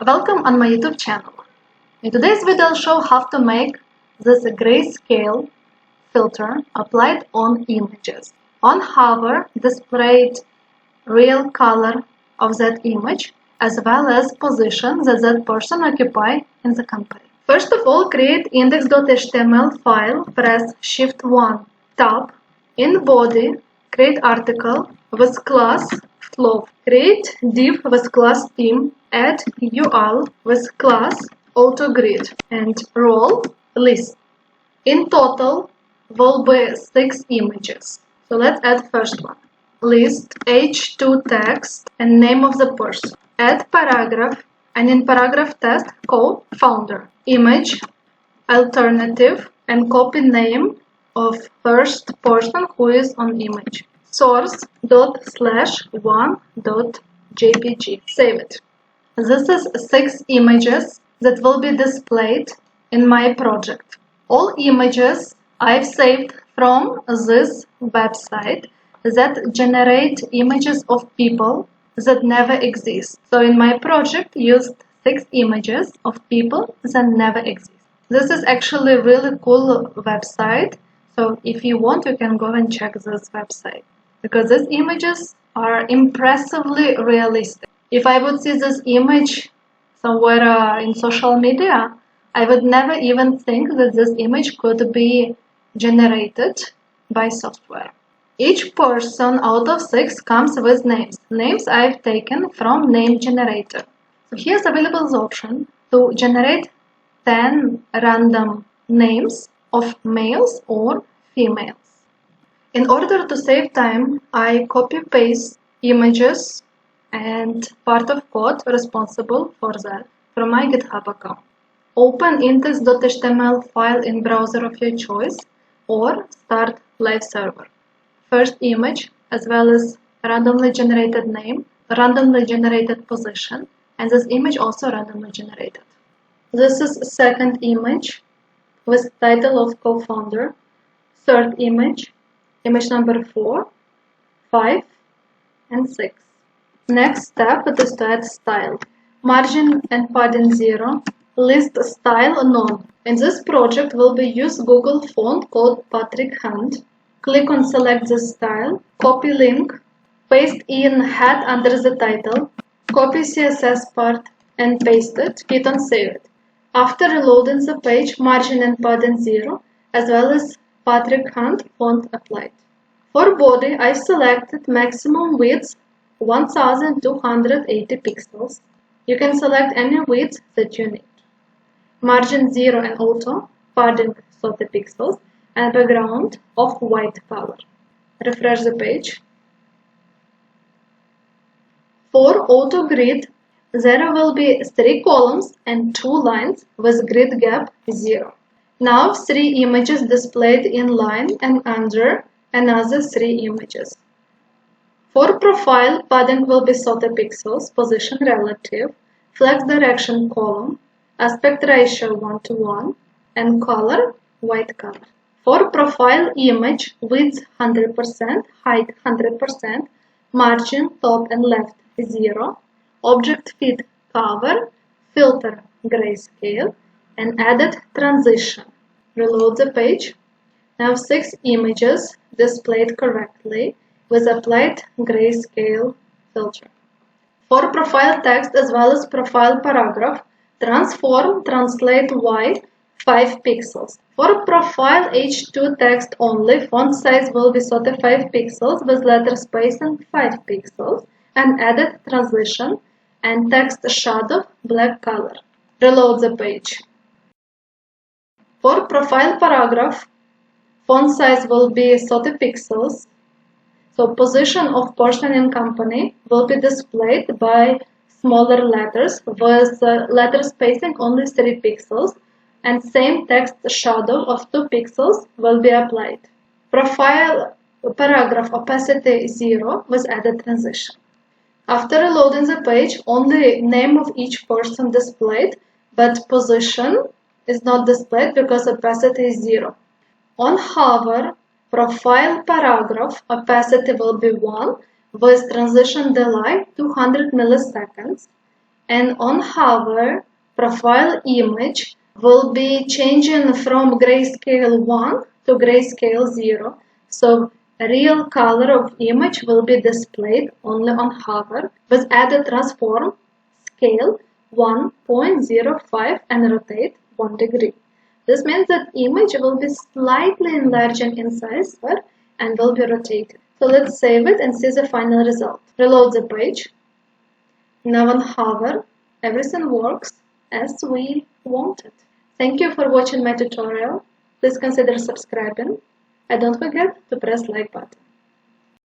Welcome on my YouTube channel. In today's video I'll show how to make this grayscale filter applied on images. On hover, displayed real color of that image as well as position that person occupy in the company. First of all, create index.html file, press Shift 1 tab. In body, create article with class flow. Create div with class theme. Add UL with class autogrid and role list. In total will be 6 images. So let's add first one. List H2 text and name of the person. Add paragraph and in paragraph text co-founder. Image alternative and copy name of first person who is on image. Source./1.jpg. Save it. This is 6 images that will be displayed in my project. All images I've saved from this website that generate images of people that never exist. So in my project used 6 images of people that never exist. This is actually a really cool website. So if you want, you can go and check this website because these images are impressively realistic. If I would see this image somewhere in social media, I would never even think that this image could be generated by software. Each person out of 6 comes with names. Names I've taken from name generator. So here's available the option to generate 10 random names of males or females. In order to save time, I copy-paste images and part of code responsible for that from my GitHub account. Open index.html file in browser of your choice or start live server. First image as well as randomly generated name, randomly generated position, and this image also randomly generated. This is second image with title of co-founder, third image number 4, 5, and 6. Next step is to add style. Margin and padding 0, list style none. In this project will be use Google font called Patrick Hunt. Click on select the style, copy link, paste in head under the title, copy CSS part and paste it, hit on save it. After reloading the page, margin and padding 0 as well as Patrick Hunt font applied. For body, I selected maximum width 1280 pixels. You can select any width that you need. Margin 0 and auto, padding 30 pixels, and background of white color. Refresh the page. For auto grid, there will be 3 columns and 2 lines with grid gap 0. Now 3 images displayed in line and under another 3 images. For profile, padding will be 30 pixels, position relative, flex direction column, aspect ratio 1:1, and color white color. For profile image, width 100%, height 100%, margin top and left 0, object fit cover, filter grayscale, and added transition. Reload the page. Now 6 images displayed correctly with applied grayscale filter. For profile text as well as profile paragraph, transform translate white 5 pixels. For profile H2 text only, font size will be 35 pixels with letter spacing 5 pixels and added transition and text shadow black color. Reload the page. For profile paragraph, font size will be 30 pixels. So position of person in company will be displayed by smaller letters with letter spacing only 3 pixels and same text shadow of 2 pixels will be applied. Profile paragraph opacity 0 with added transition. After reloading the page, only name of each person displayed, but position is not displayed because opacity is 0. On hover, profile paragraph opacity will be 1 with transition delay 200 milliseconds. and on hover, profile image will be changing from grayscale 1 to grayscale 0. So real color of image will be displayed only on hover with added transform scale 1.05 and rotate 1 degree. This means that image will be slightly enlarging in size and will be rotated. So let's save it and see the final result. Reload the page. Now on hover, everything works as we wanted. Thank you for watching my tutorial. Please consider subscribing and don't forget to press like button.